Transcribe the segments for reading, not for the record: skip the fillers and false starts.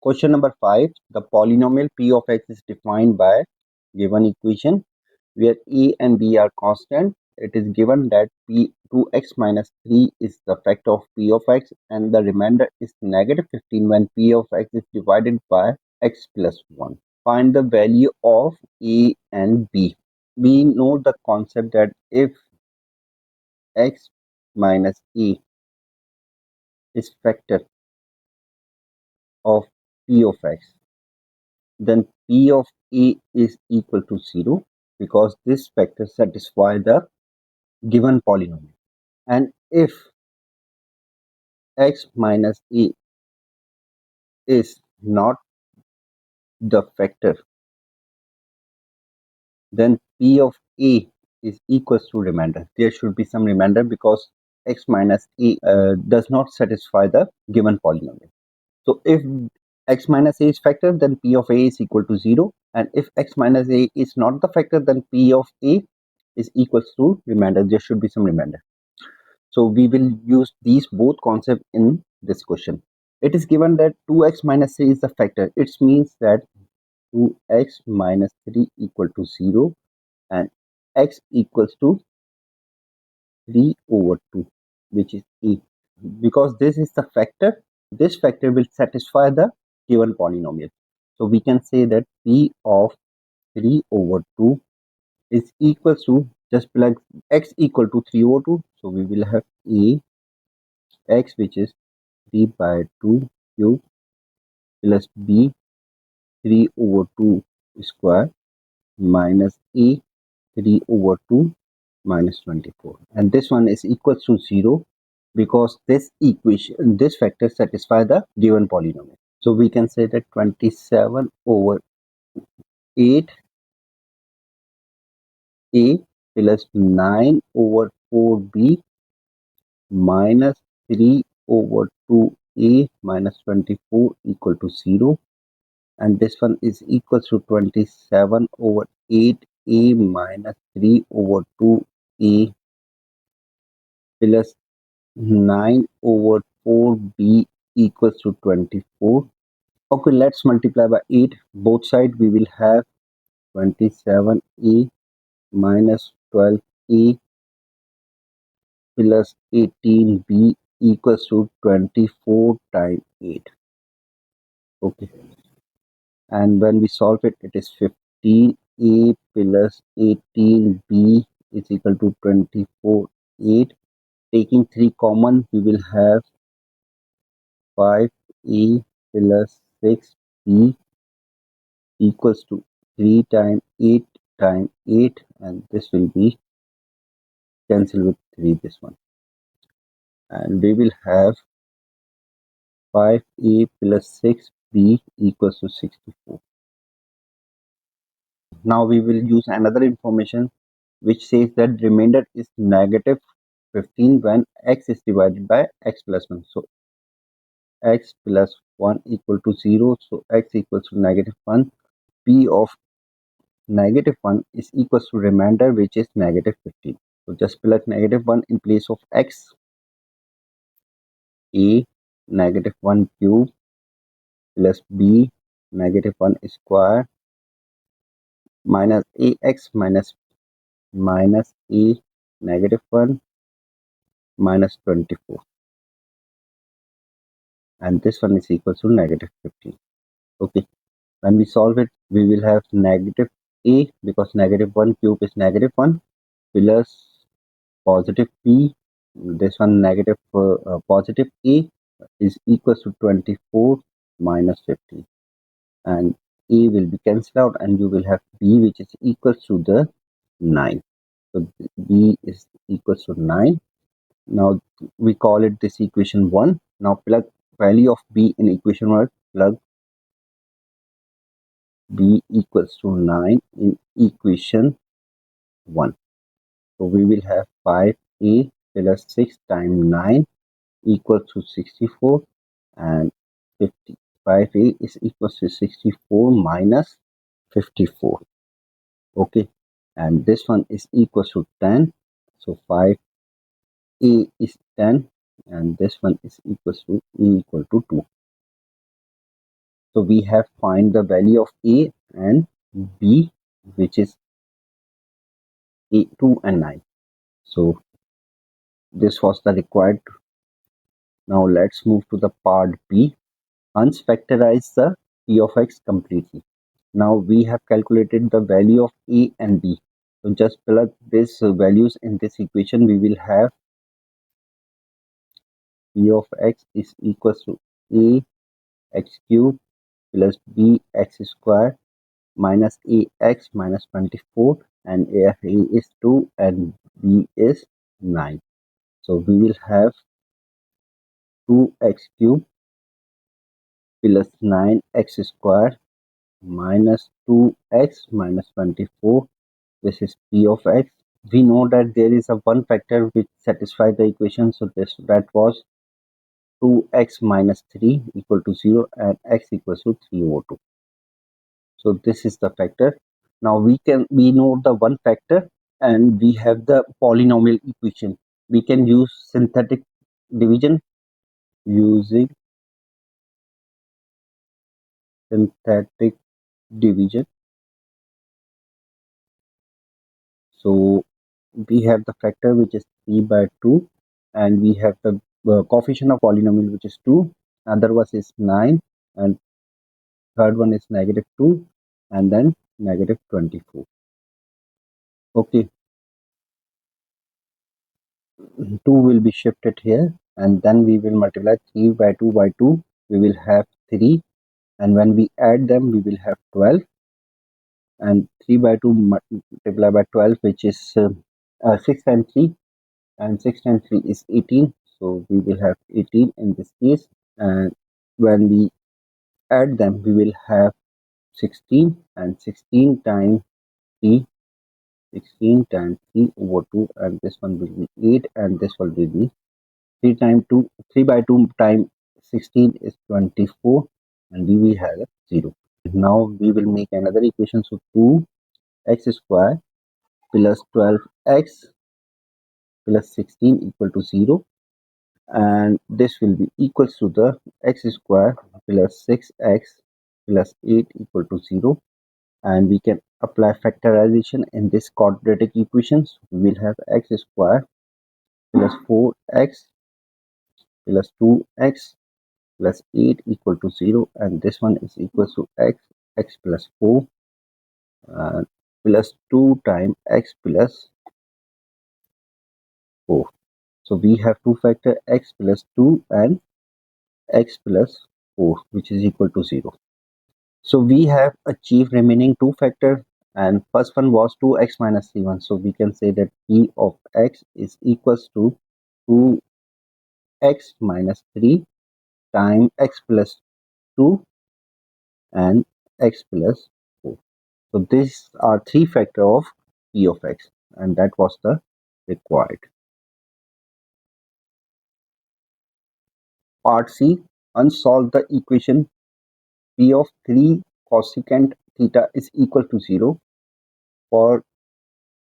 Question number 5. The polynomial p of x is defined by given equation where a and b are constant. It is given that p 2x minus 3 is the factor of p of x and the remainder is negative 15 when p of x is divided by x plus 1. Find the value of a and b. We know the concept that if x minus a is factor of p of x, then p of a is equal to 0 because this factor satisfies the given polynomial. And if x minus a is not the factor, then p of a is equals to remainder. There should be some remainder because x minus a does not satisfy the given polynomial. So if x minus a is factor, then p of a is equal to 0. And if x minus a is not the factor, then p of a is equals to remainder. There should be some remainder. So we will use these both concepts in this question. It is given that 2x minus 3 is the factor. It means that 2x minus 3 equal to 0 and x equals to 3 over 2, which is a. Because this is the factor, this factor will satisfy the given polynomial. So we can say that p of 3 over 2 is equal to, just plug x equal to 3 over 2. So we will have a x, which is 3 by 2 cube, plus b 3 over 2 square, minus a 3 over 2 minus 24, and this one is equal to 0 because this equation, this factor satisfy the given polynomial. So we can say that 27 over 8 a plus 9 over 4b minus 3 over 2a minus 24 equal to 0, and this one is equal to 27 over 8a minus 3 over 2a plus 9 over 4b equals to 24. Okay, let's multiply by 8 both sides. We will have 27a minus 12a plus 18b equals to 24 times 8. Okay, and when we solve it, it is 15a plus 18b is equal to 24 8. Taking 3 common, we will have 5a plus 6b equals to 3 times 8 times 8, and this will be cancelled with 3, this one, and we will have 5a plus 6b equals to 64. Now we will use another information which says that remainder is negative 15 when x is divided by x plus 1. So x plus 1 equal to 0, so x equals to negative 1. P of negative 1 is equals to remainder, which is negative 15. So just plug negative 1 in place of x. A negative 1 cube plus b negative 1 square minus ax minus a negative 1 minus 24, and this one is equal to negative 15. Okay, when we solve it, we will have negative a because negative 1 cube is negative 1 plus positive p, this one negative positive a is equals to 24 minus 15, and a will be cancelled out and you will have b, which is equals to the 9. So b is equals to 9. Now we call it this equation 1. Now plug value of b in equation 1. Plug b equals to 9 in equation 1. So we will have 5a plus 6 times 9 equals to 64, and 55a is equals to 64 minus 54. Okay, and this one is equals to 10. So 5a is 10 and this one is equals to e equal to 2. So we have find the value of A and B, which is 2 and 9. So this was the required. Now let's move to the part B. Hans factorize the P of X completely. Now we have calculated the value of A and B. So just plug these values in this equation. We will have P of X is equals to A x cube plus B x square minus ax minus 24, and A is 2 and B is 9. So we will have 2x cube plus 9x square minus 2x minus 24. This is P of x. We know that there is a one factor which satisfies the equation. So that was 2x minus 3 equal to 0 and x equals to 3 over 2. So this is the factor. Now we know the one factor and we have the polynomial equation. We can use synthetic division. Using synthetic division, so we have the factor which is 3 by 2, and we have the coefficient of polynomial which is 2, other one is 9, and third one is negative 2, and then negative 24. Okay, 2 will be shifted here, and then we will multiply 3 by 2 by 2, we will have 3, and when we add them we will have 12, and 3 by 2 multiply by 12, which is 6 times 3, and 6 times 3 is 18, so we will have 18 in this case, and when we add them we will have 16, and 16 times 3, 16 times 3 over 2, and this one will be 8, and this one will be 3 times 2, 3 by 2 times 16 is 24, and we will have 0. Now we will make another equation. So 2x square plus 12x plus 16 equal to 0, and this will be equals to the x square plus 6x plus 8 equal to 0, and we can apply factorization in this quadratic equations. We will have x square plus 4x plus 2x plus 8 equal to 0, and this one is equals to x plus 4 plus 2 times x plus 4. So we have two factor x plus 2 and x plus 4, which is equal to 0. So we have achieved remaining two factor, and first one was 2x minus 3 1. So we can say that P of x is equals to 2x minus 3 times x plus 2 and x plus 4. So these are three factor of P of x, and that was the required. Part C, unsolve the equation P of 3 cosecant theta is equal to 0 for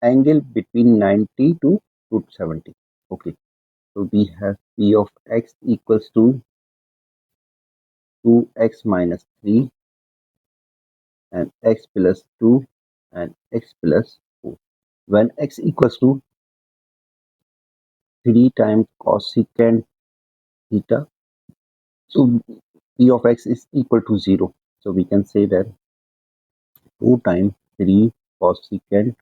angle between 90 to root 70. Okay, so we have P of x equals to 2x minus 3 and x plus 2 and x plus 4. When x equals to 3 times cosecant theta, so P of x is equal to 0. So we can say that 2 times 3 cosecant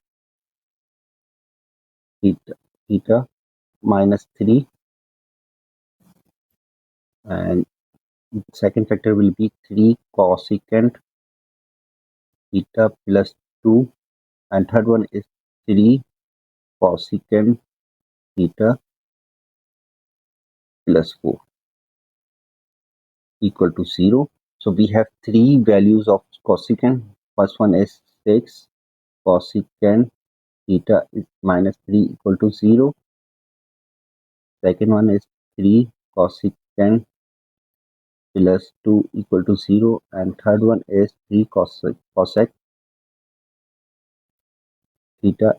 theta minus 3, and second factor will be 3 cosecant theta plus 2, and third one is 3 cosecant theta plus 4 equal to 0. So we have three values of cosecant. First one is 6 cosecant theta is minus 3 equal to 0. Second one is 3 cosecant plus 2 equal to 0, and third one is 3 cosec theta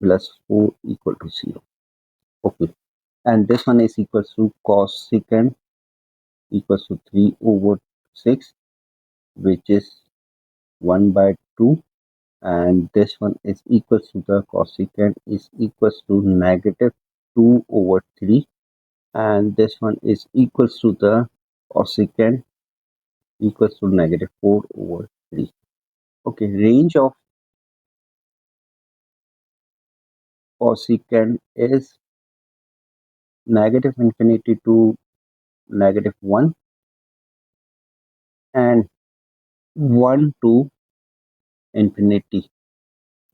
plus 4 equal to 0. Okay, and this one is equals to cosecant equals to 3 over 6 which is 1 by 2, and this one is equals to the cosecant is equals to negative 2 over 3, and this one is equals to the cosecant equals to negative 4 over 3. Okay, range of cosecant is negative infinity to negative 1 and 1 to infinity,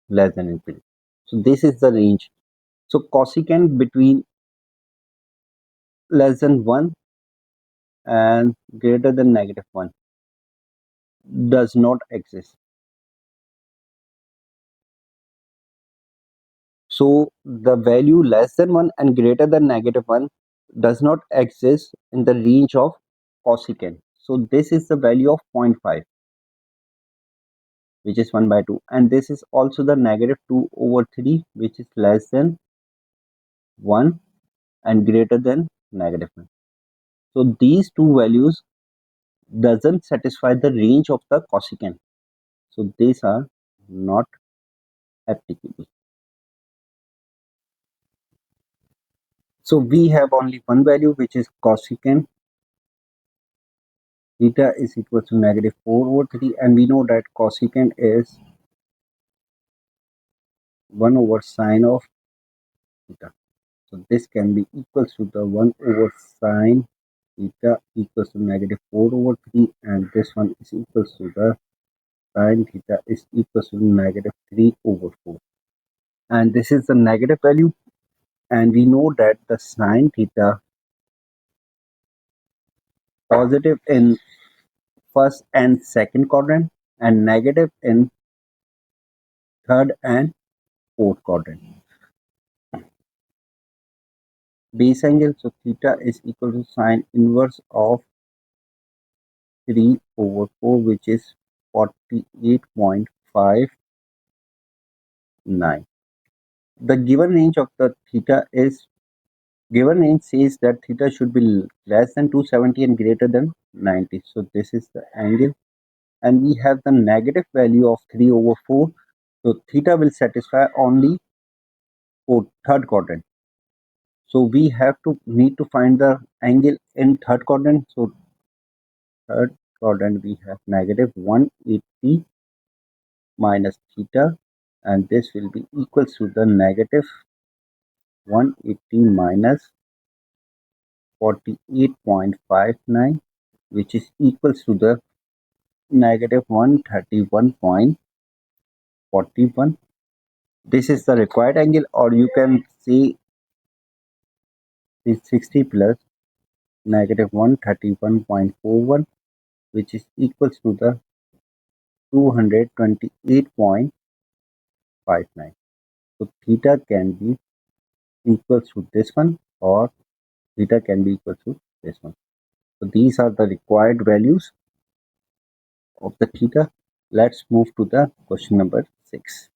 less than infinity. So this is the range. So cosecant between less than 1 and greater than negative 1 does not exist. So the value less than 1 and greater than negative 1 does not exist in the range of cosecant. So this is the value of 0.5, which is 1 by 2, and this is also the negative 2 over 3, which is less than 1 and greater than negative 1. So these two values doesn't satisfy the range of the cosecant. So these are not applicable. So we have only one value, which is cosecant theta is equal to negative 4 over 3, and we know that cosecant is 1 over sine of theta. So this can be equals to the 1 over sine theta equals to negative 4 over 3, and this one is equals to the sine theta is equals to negative 3 over 4. And this is the negative value, and we know that the sine theta positive in first and second quadrant and negative in third and fourth quadrant. Base angle, so theta is equal to sine inverse of 3 over 4, which is 48.59. The given range of the theta is, given range says that theta should be less than 270 and greater than 90. So this is the angle, and we have the negative value of 3 over 4. So theta will satisfy only for third quadrant. So we have to need to find the angle in third quadrant. So third quadrant we have negative 180 minus theta, and this will be equals to the negative 180 minus 48.59, which is equals to the negative 131.41. This is the required angle, or you can say is 60 plus negative 131.41, which is equals to the 228.59. So theta can be equals to this one, or theta can be equal to this one. So these are the required values of the theta. Let's move to the question number 6.